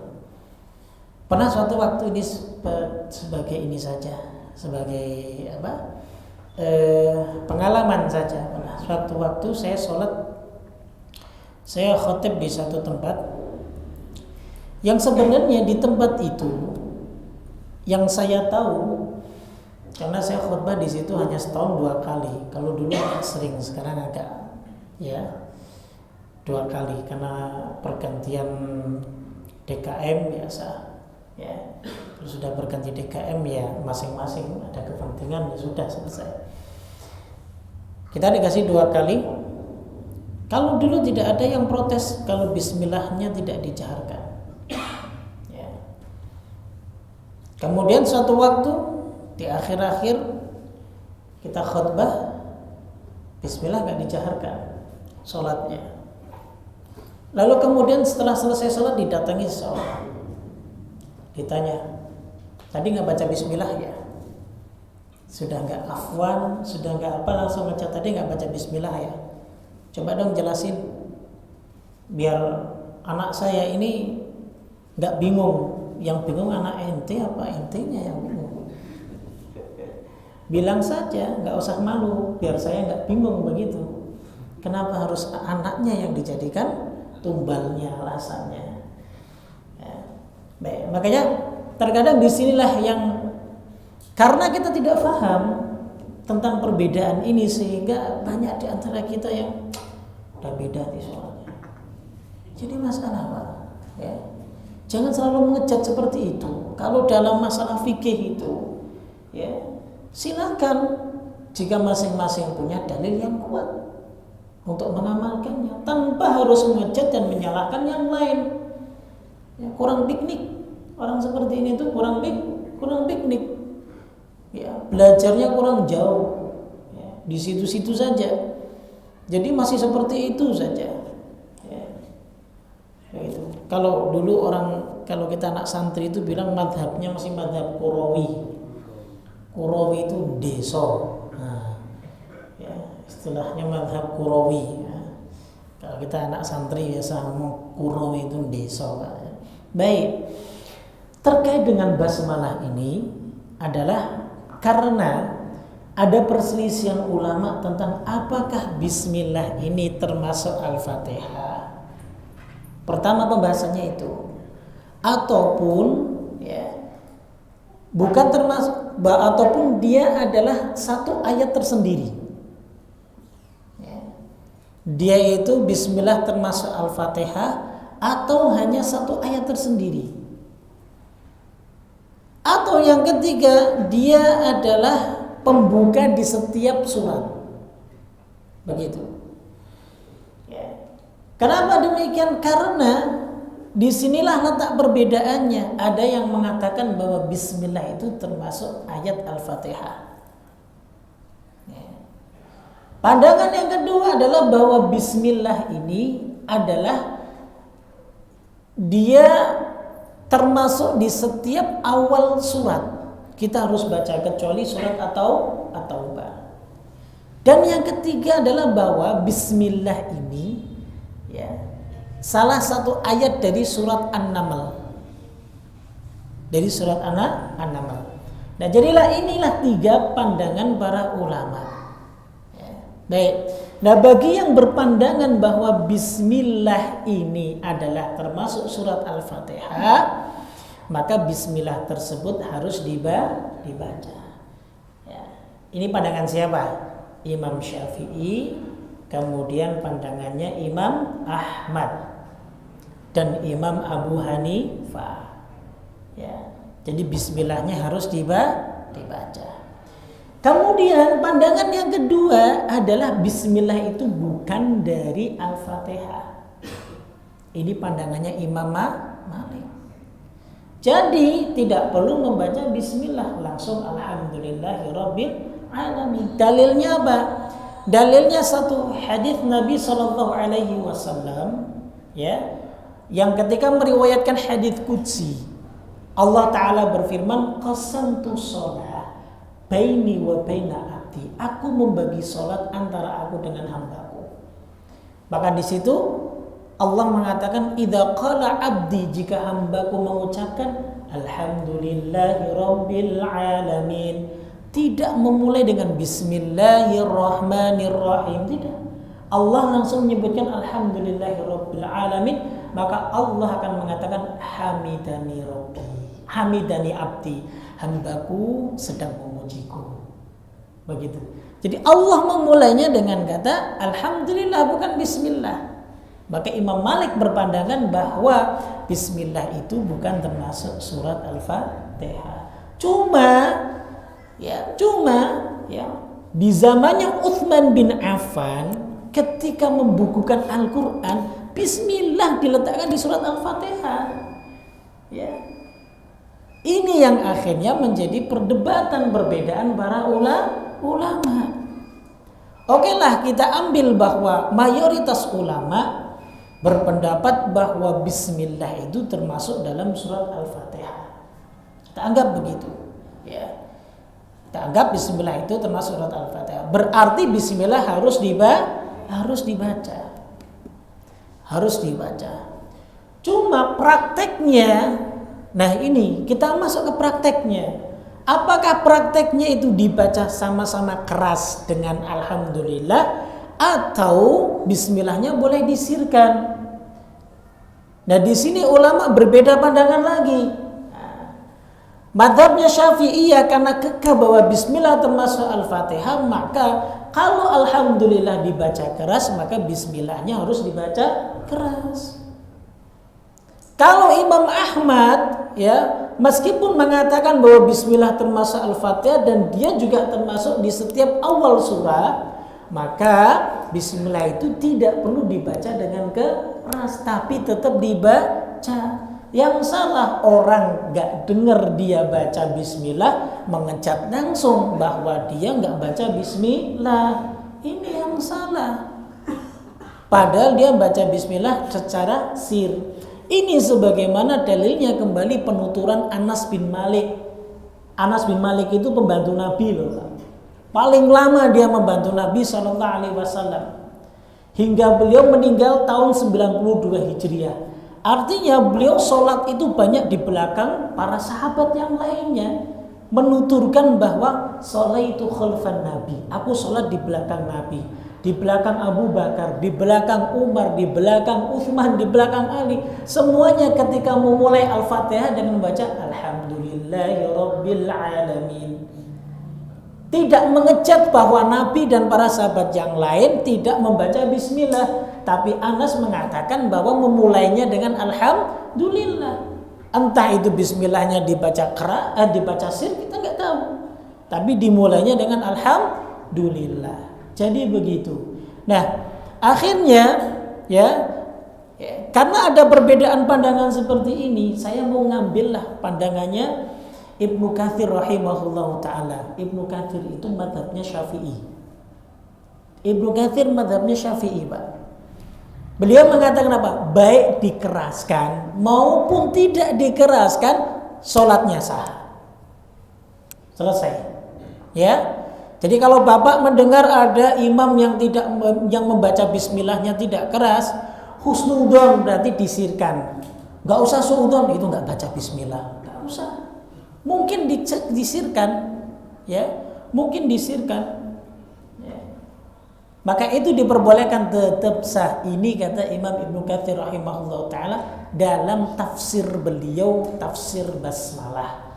Speaker 1: Pernah suatu waktu ini sebagai ini saja, sebagai apa? Pengalaman saja. Pernah suatu waktu saya khotib di satu tempat. Yang sebenarnya di tempat itu yang saya tahu, karena saya khutbah di situ hanya setahun 2 kali. Kalau dulu agak sering, sekarang agak 2 kali karena pergantian DKM biasa. Ya, terus sudah berganti DKM ya masing-masing ada kepentingan, ya sudah selesai. Kita dikasih 2 kali. Kalau dulu tidak ada yang protes kalau Bismillahnya tidak dijaharkan. Kemudian suatu waktu di akhir-akhir kita khutbah Bismillah gak dijaharkan. sholatnya. Lalu kemudian setelah selesai sholat didatangi seseorang, ditanya, tadi nggak baca bismillah ya? Sudah nggak afwan, sudah nggak apa, langsung ngechat, tadi nggak baca bismillah ya? Coba dong jelasin, biar anak saya ini nggak bingung. Yang bingung anak ente apa entenya yang bingung? Bilang saja, nggak usah malu, biar saya nggak bingung begitu. Kenapa harus anaknya yang dijadikan tumbalnya, alasannya? Ya. Baik, makanya terkadang disinilah yang karena kita tidak paham tentang perbedaan ini sehingga banyak di antara kita yang udah beda di soalnya. Jadi masalah apa? Ya. Jangan selalu mengejat seperti itu. Kalau dalam masalah fikih itu, ya silakan jika masing-masing punya dalil yang kuat untuk mengamalkannya tanpa harus mengejat dan menyalahkan yang lain. Ya, kurang piknik orang seperti ini tuh kurang piknik. Ya, belajarnya kurang jauh. Ya, di situ-situ saja. Jadi masih seperti itu saja. Gitu. Kalau dulu kalau kita anak santri itu bilang madhabnya masih madhab Qurawi. Qurawi itu deso. Nah, ya, istilahnya madhab Qurawi. Ya. Kalau kita anak santri biasa ngomong Qurawi itu deso. Ya. Baik. Terkait dengan basmalah ini adalah karena ada perselisihan ulama tentang apakah bismillah ini termasuk Al-Fatihah. Pertama pembahasannya itu, ataupun ya bukan termasuk, ataupun dia adalah satu ayat tersendiri. Ya. Dia itu bismillah termasuk Al-Fatihah atau hanya satu ayat tersendiri. Atau yang ketiga, dia adalah pembuka di setiap surat. Begitu. Kenapa demikian? Karena disinilah letak perbedaannya. Ada yang mengatakan bahwa bismillah itu termasuk ayat Al-Fatihah. Pandangan yang kedua adalah bahwa bismillah ini adalah dia termasuk di setiap awal surat. Kita harus baca kecuali surat atau At-Taubah. Dan yang ketiga adalah bahwa bismillah ini ya, salah satu ayat dari surat An-Naml. Dari surat An-Naml. Nah, jadilah inilah tiga pandangan para ulama. Ya. Baik. Nah, bagi yang berpandangan bahwa bismillah ini adalah termasuk surat Al-Fatihah, maka bismillah tersebut harus dibaca. Ya. Ini pandangan siapa? Imam Syafi'i. Kemudian pandangannya Imam Ahmad dan Imam Abu Hanifah. Ya, jadi bismillahnya harus dibaca. Kemudian pandangan yang kedua adalah bismillah itu bukan dari Al-Fatihah. Ini pandangannya Imam Malik. Jadi tidak perlu membaca bismillah, langsung alhamdulillahirabbil alamin. Dalilnya apa? Dalilnya satu hadis Nabi SAW, ya, yang ketika meriwayatkan hadis qudsi, Allah Taala berfirman, qasamtu shalah baini wa baina abdi. Aku membagi salat antara aku dengan hambaku. Bahkan di situ Allah mengatakan, idza qala abdi, jika hambaku mengucapkan alhamdulillahirabbil alamin, tidak memulai dengan bismillahirrahmanirrahim, tidak. Allah langsung menyebutkan alhamdulillahirabbil alamin, maka Allah akan mengatakan hamidani rabbi, hamidani abdi, hambaku sedang memujiku. Begitu. Jadi Allah memulainya dengan kata alhamdulillah, bukan bismillah. Maka Imam Malik berpandangan bahwa bismillah itu bukan termasuk surat Al-Fatihah. Cuma di zamannya Utsman bin Affan ketika membukukan Al-Quran, bismillah diletakkan di surat Al-Fatihah. Ya. Ini yang akhirnya menjadi perdebatan perbedaan para ulama. Oke lah, kita ambil bahwa mayoritas ulama berpendapat bahwa bismillah itu termasuk dalam surat Al-Fatihah. Kita anggap begitu, ya. Kita anggap bismillah itu termasuk surat Al-Fatihah. Berarti bismillah harus dibaca. Harus dibaca. Cuma prakteknya, nah ini kita masuk ke prakteknya. Apakah prakteknya itu dibaca sama-sama keras dengan alhamdulillah, atau bismillahnya boleh disirkan? Nah, di sini ulama berbeda pandangan lagi. Madzhabnya Syafi'iyah karena kekeh bahwa bismillah termasuk Al-Fatihah, maka kalau alhamdulillah dibaca keras, maka bismillahnya harus dibaca keras. Kalau Imam Ahmad, ya, meskipun mengatakan bahwa bismillah termasuk Al-Fatihah dan dia juga termasuk di setiap awal surah, maka bismillah itu tidak perlu dibaca dengan keras, tapi tetap dibaca. Yang salah orang gak dengar dia baca bismillah, mengecat langsung bahwa dia gak baca bismillah. Ini yang salah. Padahal dia baca bismillah secara sir. Ini sebagaimana dalilnya kembali penuturan Anas bin Malik. Anas bin Malik itu pembantu Nabi loh. Paling lama dia membantu Nabi SAW. Hingga beliau meninggal tahun 92 Hijriah. Artinya beliau sholat itu banyak di belakang para sahabat yang lainnya. Menuturkan bahwa sholat itu khalfan Nabi. Aku sholat di belakang Nabi. Di belakang Abu Bakar, di belakang Umar, di belakang Utsman, di belakang Ali. Semuanya ketika memulai Al-Fatihah dengan membaca Alhamdulillahirabbil alamin. Tidak mengecat bahwa Nabi dan para sahabat yang lain tidak membaca bismillah, tapi Anas mengatakan bahwa memulainya dengan alhamdulillah. Entah itu bismillahnya dibaca dibaca sir, kita nggak tahu. Tapi dimulainya dengan alhamdulillah. Jadi begitu. Nah, akhirnya ya karena ada perbedaan pandangan seperti ini, saya mau ngambillah pandangannya Ibnu Katsir rahimahullahu taala. Ibnu Katsir itu mazhabnya Syafi'i. Ibnu Katsir mazhabnya Syafi'i, Pak. Beliau mengatakan apa? Baik dikeraskan maupun tidak dikeraskan, sholatnya sah. Selesai. Ya. Jadi kalau Bapak mendengar ada imam yang membaca bismillahnya tidak keras, husnudzon berarti disirkan. Enggak usah suudzon, itu enggak baca bismillah. Enggak usah. Mungkin disirkan, ya. Mungkin disirkan. Ya. Maka itu diperbolehkan, tetap sah. Ini kata Imam Ibnu Katsir rahimahullah taala dalam tafsir beliau, tafsir basmalah.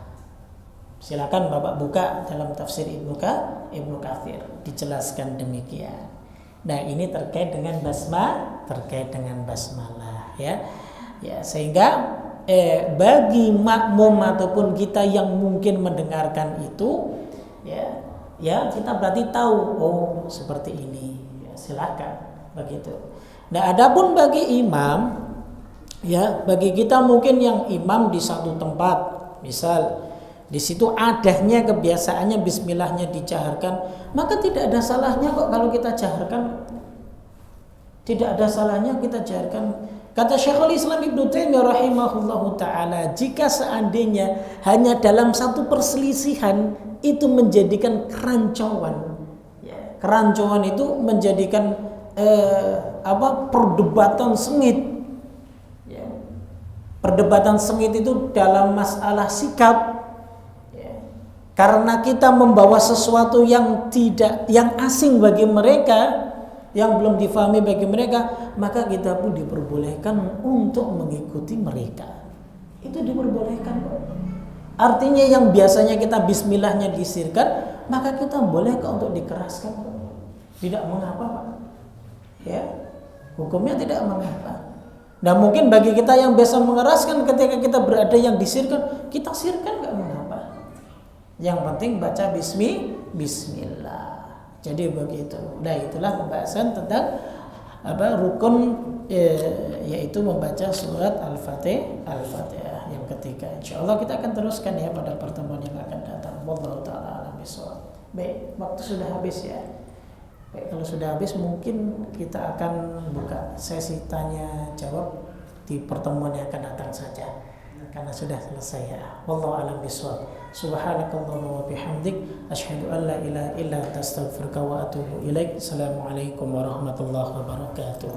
Speaker 1: Silakan Bapak buka dalam tafsir Ibnu Katsir, dijelaskan demikian. Nah, ini terkait dengan basmalah, ya. Ya, sehingga bagi makmum ataupun kita yang mungkin mendengarkan itu, ya kita berarti tahu, oh seperti ini. Ya, silakan begitu. Nah, adapun bagi imam, ya bagi kita mungkin yang imam di satu tempat, misal di situ adanya kebiasaannya bismillahnya dijaharkan, maka tidak ada salahnya kok kalau kita jaharkan. Tidak ada salahnya kita jaharkan. Kata Syekhul Islam Ibnu Taimiyah rahimahullahu taala, jika seandainya hanya dalam satu perselisihan itu menjadikan kerancuan. Ya, kerancuan itu menjadikan perdebatan sengit. Ya. Perdebatan sengit itu dalam masalah sikap. Karena kita membawa sesuatu yang asing bagi mereka, yang belum difahami bagi mereka, maka kita pun diperbolehkan untuk mengikuti mereka. Itu diperbolehkan. Artinya yang biasanya kita bismillahnya disirkan, maka kita boleh untuk dikeraskan. Tidak mengapa, Pak. Ya. Hukumnya tidak mengapa. Nah, mungkin bagi kita yang biasa mengeraskan ketika kita berada yang disirkan, kita sirkan enggak mengapa. Yang penting baca bismillah. Jadi begitu. Nah, itulah pembahasan tentang rukun, yaitu membaca surat Al-Fatihah yang ketiga. Insyaallah kita akan teruskan ya pada pertemuan yang akan datang. Wallahu taala a'lam bishawab. Baik, waktu sudah habis ya. Kalau sudah habis mungkin kita akan buka sesi tanya jawab di pertemuan yang akan datang saja, karena sudah selesai ya. Wallahu a'lam bishawab. Subhanakallahumma wa bihamdik asyhadu an la ilaha illa anta astaghfiruka wa atubu ilaik. Assalamualaikum warahmatullahi wabarakatuh.